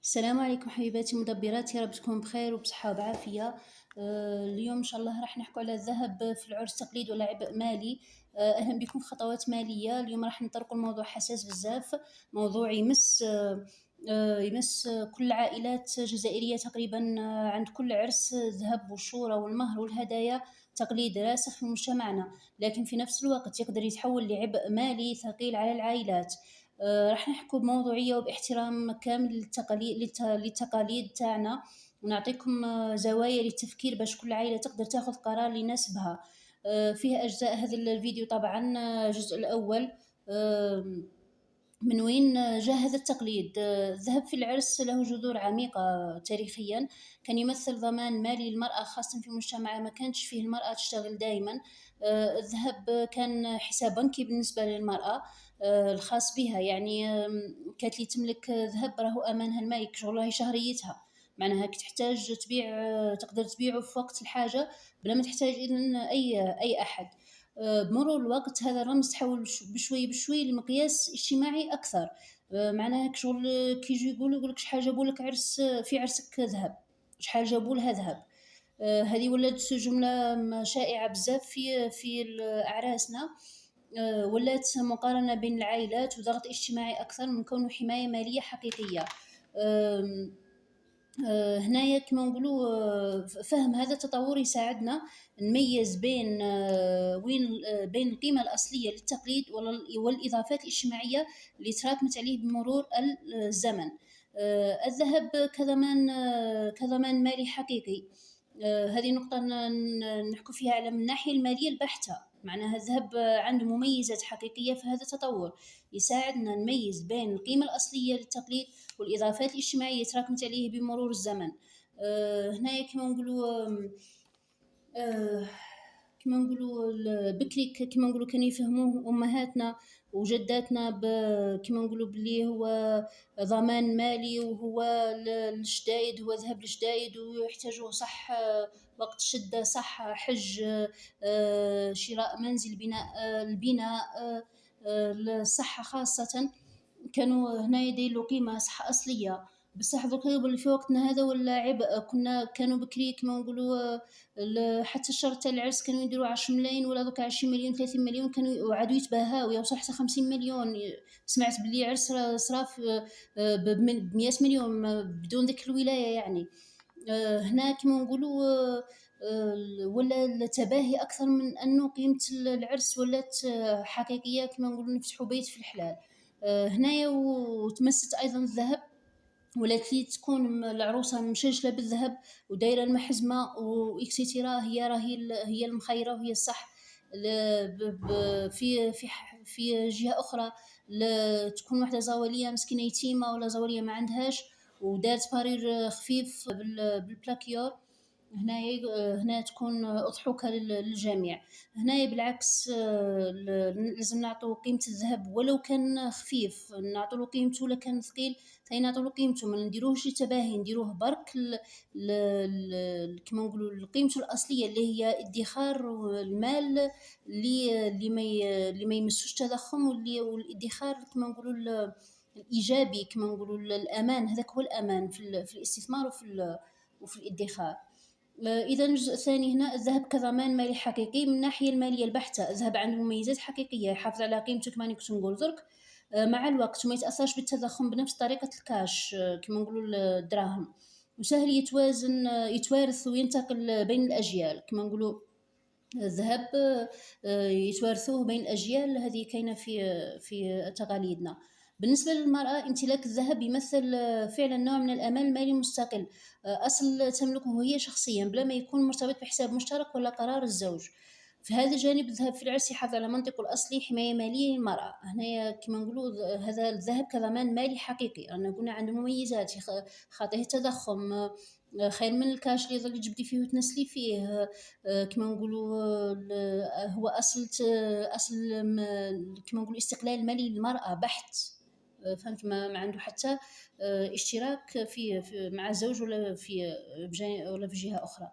السلام عليكم حبيباتي مدبراتي، يا رب تكون بخير وبصحة وبعافية. اليوم إن شاء الله راح نحكوا على الذهب في العرس تقليد ولا عبء مالي. أهلا بكم في خطوات مالية. اليوم راح نطرقوا الموضوع حساس بزاف، موضوع يمس كل العائلات الجزائرية تقريبا. عند كل عرس الذهب والشورى والمهر والهدايا تقليد راسخ في مجتمعنا، لكن في نفس الوقت يقدر يتحول لعبء مالي ثقيل على العائلات. راح نحكوا بموضوعية وباحترام كامل للتقاليد تاعنا، ونعطيكم زوايا للتفكير باش كل عائلة تقدر تاخذ قرار اللي يناسبها. فيه أجزاء هذا الفيديو طبعا. الجزء الأول، من وين جاء هذا التقليد؟ الذهب في العرس له جذور عميقة تاريخيا. كان يمثل ضمان مالي للمرأة، خاصة في مجتمع ما كانش فيه المرأة تشتغل دائما. الذهب كان حساب بنكي بالنسبة للمرأة الخاص بها، يعني كانت اللي تملك ذهب راهو أمانها المالي، شغل راهي شهريتها. معناها كي تحتاج تبيع تقدر تبيعه في وقت الحاجة بلا ما تحتاج إذن أي أحد. بمرور الوقت هذا الرمز تحول بشوي بشوي لمقياس اجتماعي أكثر. معناها شغل كي يجي يقولك شحال جابولك عرس في عرسك ذهب، شحال جابولها ذهب. هذه ولات جملة شائعة بزاف في أعراسنا. ولات مقارنة بين العائلات وضغط اجتماعي أكثر من كونه حماية مالية حقيقية. هنايا كما نقولوا فهم هذا التطور يساعدنا نميز بين بين القيمة الأصلية للتقليد والإضافات الاجتماعية اللي تراكمت عليه بمرور الزمن. الذهب كضمان مالي حقيقي. هذه نقطة نحكو فيها على من الناحية المالية البحتة. معناها الذهب عنده مميزات حقيقية في هذا التطور، يساعدنا نميز بين القيمة الأصلية للتقليد والإضافات الاجتماعية اللي تراكمت عليه بمرور الزمن. هنايا كما نقولوا كما نقولوا بكري، كما نقولوا كانوا يفهموه امهاتنا وجداتنا كما نقولوا بلي هو ضمان مالي، وهو الجدايد، هو ذهب الجدايد ويحتاجوه صح وقت الشده، صح حج، شراء منزل، بناء البناء، الصحه خاصه. كانوا هنا يديروا قيمة صح أصلية. بصح دوكا في وقتنا هذا ولا عبء. كانوا بكري كما نقولوا حتى الشرط تاع العرس كانوا يديروا 10 ملايين، ولا دوكا 20 مليون 30 مليون كانوا وعادوا يتباهاو، يوصل حتى 50 مليون. سمعت بلي عرس صراف ب 100 مليون بدون ذكر الولاية يعني. هنا كما نقولوا ولا التباهي أكثر من أنه قيمة العرس ولات حقيقية. كما نقولوا نفتحوا بيت في الحلال. هنايا وتمست أيضا الذهب، ولات لي تكون العروسة مشجلة بالذهب ودايرة المحزمة وإكسيتيرا، هي المخيرة وهي الصح. في جهة أخرى تكون واحدة زوالية مسكينة يتيمة ولا زوالية ما عندهاش ودارت بارير خفيف بالبلاكيور. هنا تكون أضحوكة للجميع. هنا بالعكس لازم نعطو قيمة الذهب ولو كان خفيف، نعطو له قيمته. ولا كان ثقيل ثاني نعطو له قيمته، ما نديروهش للتباهي، نديروه برك كما نقولوا قيمته الأصلية اللي هي ادخار المال اللي ما يمسوش تضخم، والادخار كما نقولوا الإيجابي، كما نقولوا الأمان. هذاك هو الأمان في الاستثمار وفي الادخار. إذا الجزء الثاني هنا، الذهب كضمان مالي حقيقي. من الناحية المالية البحتة الذهب عنده مميزات حقيقية، يحافظ على قيمته كما كنت نقول درك مع الوقت، وما يتأثرش بالتضخم بنفس طريقة الكاش كما نقولوا الدراهم، وسهل يتوارث وينتقل بين الأجيال. كما نقولوا الذهب يتوارثوه بين الأجيال، هذه كاينة في تقاليدنا. بالنسبة للمرأة، امتلاك الذهب يمثل فعلا نوع من الأمان المالي المستقل، أصل تملكه هي شخصيا بلا ما يكون مرتبط بحساب مشترك ولا قرار الزوج. في هذا الجانب الذهب في العرس يحافظ على منطقه الأصلي، حماية مالية للمرأة. هنا كما نقولوا هذا الذهب كضمان مالي حقيقي. أنا قلنا عنده مميزات، خاطئه التضخم، خير من الكاش اللي يظل تجبدي فيه وتنسلي فيه. كما نقولوا هو أصل كما نقولوا استقلال مالي للمرأة بحت. فهمت؟ ما عنده حتى اشتراك مع زوج ولا في جهة أخرى.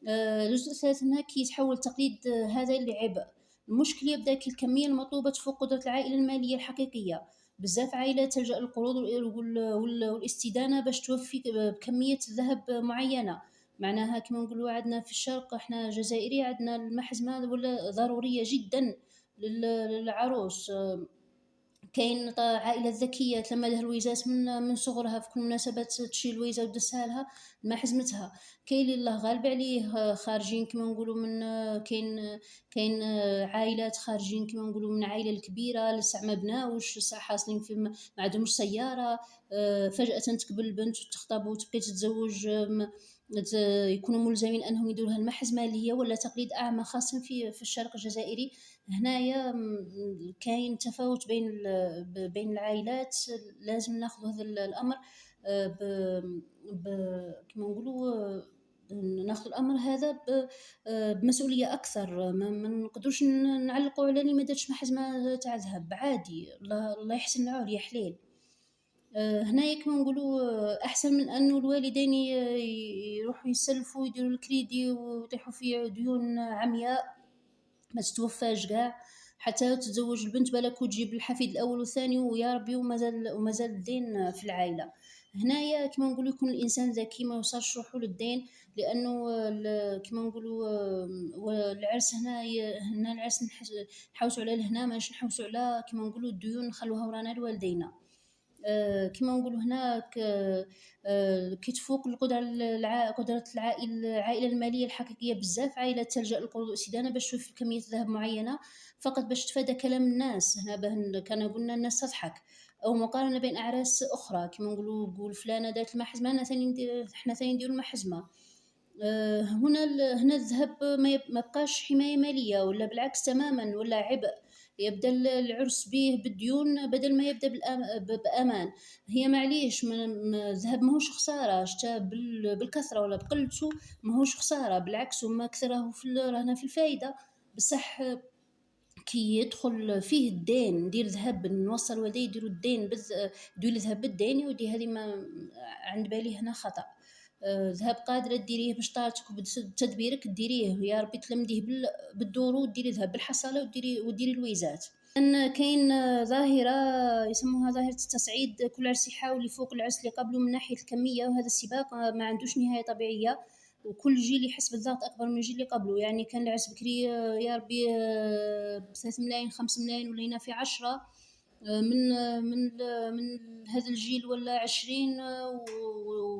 الجزء الثالث هنا كي يتحول التقليد هذا لعبء. المشكل يبدأ كي الكمية المطلوبة تفوق قدرة العائلة المالية الحقيقية. بزاف عائلات تلجأ للقروض والاستدانة باش توفي بكمية ذهب معينة. معناها كما نقولوا عندنا في الشرق، احنا جزائري، عندنا المحزمة ولا ضرورية جدا للعروس. كاين عائلات ذكيه تلمى لها الويزات من صغرها، في كل مناسبات تشيل الويزه ودسها لها مع حزمتها. كاين اللي الله غالب عليه خارجين كما نقولوا من كاين عائلات خارجين كما نقولوا من عائله الكبيره لسه ما بناوش، لسه حاصلين في ما عندهمش سياره. فجاه تقبل البنت وتخطب وتبقى تتزوج، يكونوا ملزمين انهم يديروا لها المحزمه اللي هي ولا تقليد اعمى، خاصه في الشرق الجزائري. هنايا كاين تفاوت بين العائلات. لازم ناخذ هذا الامر كما نقولوا ناخذ الامر هذا بمسؤوليه اكثر. ما نقدروش نعلقوا على اللي ما دارش محزمه تاع ذهب، عادي، الله يحسن العور يا حليل. هنايا كما نقولوا احسن من انه الوالدين يروحوا يسلفوا ويديروا الكريدي ويطيحوا في ديون عمياء ما تتوفاش كاع، حتى تتزوج البنت بالك وتجيب الحفيد الاول والثاني ويا ربي ومازال الدين في العائله. هنايا كما نقولوا يكون الانسان ذكي، ما يوصلش روحو للدين، لانه كما نقولوا العرس هنا العرس نحوسوا على الهنا، ماش نحوسوا على كما نقولوا الديون نخلوها ورانا لوالدينا. كما نقولوا هناك كي تفوق قدرة العائلة المالية الحقيقية، بزاف عائلات تلجأ للقروض والاستدانة باش توفي كمية ذهب معينة، فقط باش تفادى كلام الناس. هنا كان قلنا الناس تضحك، أو مقارنة بين أعراس أخرى، كما نقولوا قول فلانة دارت المحزمة احنا ثاني نديروا المحزمة. هنا الذهب ما بقاش حماية مالية، ولا بالعكس تماما، ولا عبء. يبدا العرس به بالديون بدل ما يبدا بامان. هي معليش الذهب ماهوش خساره، شتا بالكثره ولا بقلته ماهوش خساره، بالعكس وما كثره رانا في الفايده. بصح كي يدخل فيه الدين، ندير ذهب، نوصل والدي يديروا الدين دير الذهب بالدين، ودي هذه ما عند بالي هنا خطأ. ذهب قادرة ديريه بشطارتك وبتدبيرك، ديريه يا ربي تلمديه بالدور، وديري ذهب بالحصالة، وديري الويزات. أن كاين ظاهرة يسموها ظاهرة التصعيد، كل عرس يحاول يفوق العرس اللي قبله من ناحية الكمية، وهذا السباق ما عندوش نهاية طبيعية، وكل جيل يحس بالضغط أكبر من الجيل اللي قبله. يعني كان العرس بكري يا ربي 3 ملايين 5 ملايين، ولينا في 10. من هذا الجيل ولا 20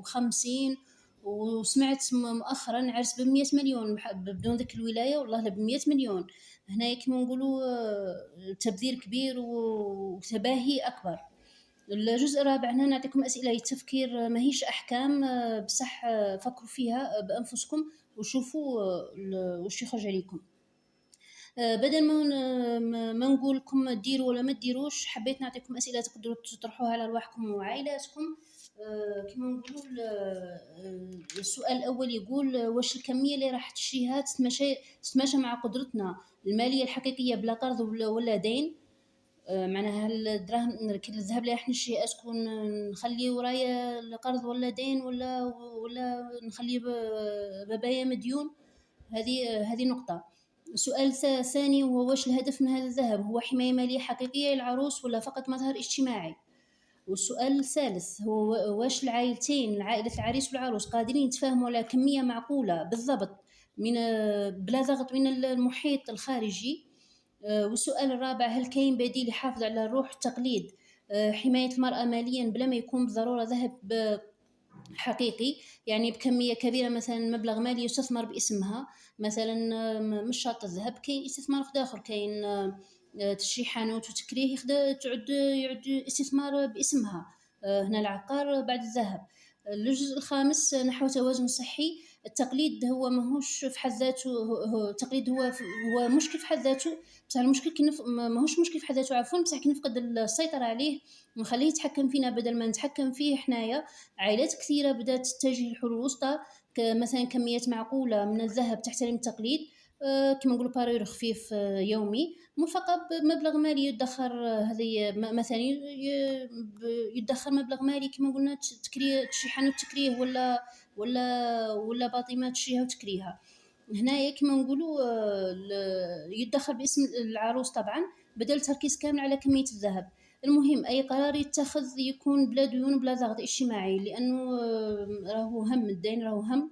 و50. وسمعت مؤخرا عرس ب100 مليون بدون ذكر الولاية، والله ب100 مليون. هنا كما نقولوا تبذير كبير وتباهي أكبر. الجزء الرابع، هنا نعطيكم أسئلة للتفكير، ماهيش أحكام، بصح فكروا فيها بأنفسكم وشوفوا وش يخرج عليكم. بدل ما نقول لكم ديروا ولا ما ديروش، حبيت نعطيكم أسئلة تقدروا تطرحوها على أرواحكم وعائلاتكم. كما نقولوا السؤال الأول يقول: واش الكمية اللي راح تشريها تتماشى مع قدرتنا المالية الحقيقية بلا قرض ولا دين؟ معناها الدراهم الذهب اللي راح نشري اسكون نخلي ورايا القرض ولا دين، ولا نخلي بابايا مديون؟ هذه نقطة. السؤال الثاني هو: واش الهدف من هذا الذهب؟ هو حماية مالية حقيقية للعروس ولا فقط مظهر اجتماعي؟ والسؤال الثالث هو: واش العائلتين، عائلة العريس والعروس، قادرين يتفاهموا على كمية معقولة بالضبط بلا ضغط من المحيط الخارجي؟ والسؤال الرابع: هل كاين بديل يحافظ على روح التقليد، حماية المرأة ماليا بلا ما يكون بالضرورة ذهب حقيقي، يعني بكمية كبيرة، مثلا مبلغ مالي يستثمر باسمها، مثلا مش شرط الذهب، كاين استثمار آخر، كاين تشري حانوت وتكريه يعد استثمار باسمها. هنا العقار بعد الذهب. الجزء الخامس نحو توازن صحي. التقليد هو ماهوش في حد ذاته، التقليد هو مشكل في حد ذاته، بصح المشكل ماهوش مشكل في حد ذاته، عفوا، بصح كي نفقد السيطرة عليه ونخليه يتحكم فينا بدل ما نتحكم فيه حنايا. عائلات كثيرة بدأت تتجه للحلول الوسطى، مثلا كميات معقولة من الذهب تحترم التقليد، كما نقولوا بارير خفيف يومي، فقط بمبلغ مالي يدخر. هذه مثلا يدخر مبلغ مالي كما قلنا تشري حانوت تكريه ولا باطمة تشريها وتكريها. هنايا كما نقولوا يدخر باسم العروس طبعا، بدل تركيز كامل على كمية الذهب. المهم أي قرار يتخذ يكون بلا ديون بلا ضغط اجتماعي، لأنه راهو هم الدين، راهو هم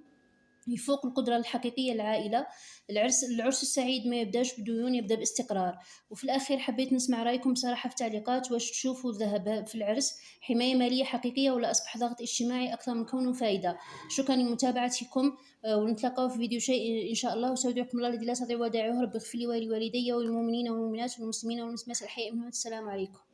يفوق القدرة الحقيقية للعائلة. العرس السعيد ما يبداش بديون، يبدأ باستقرار. وفي الأخير حبيت نسمع رأيكم بصراحة في التعليقات، واش تشوفوا الذهب في العرس حماية مالية حقيقية ولا أصبح ضغط اجتماعي أكثر من كونه فائدة؟ شكرا لمتابعتكم، ونتلاقاو في فيديو شيء إن شاء الله. وسأودعكم الله الذي لا تضيع ودائعه، رب اغفر لي ولوالدي وللمؤمنين والمؤمنات والمسلمين والمسلمات الأحياء منهم. السلام عليكم.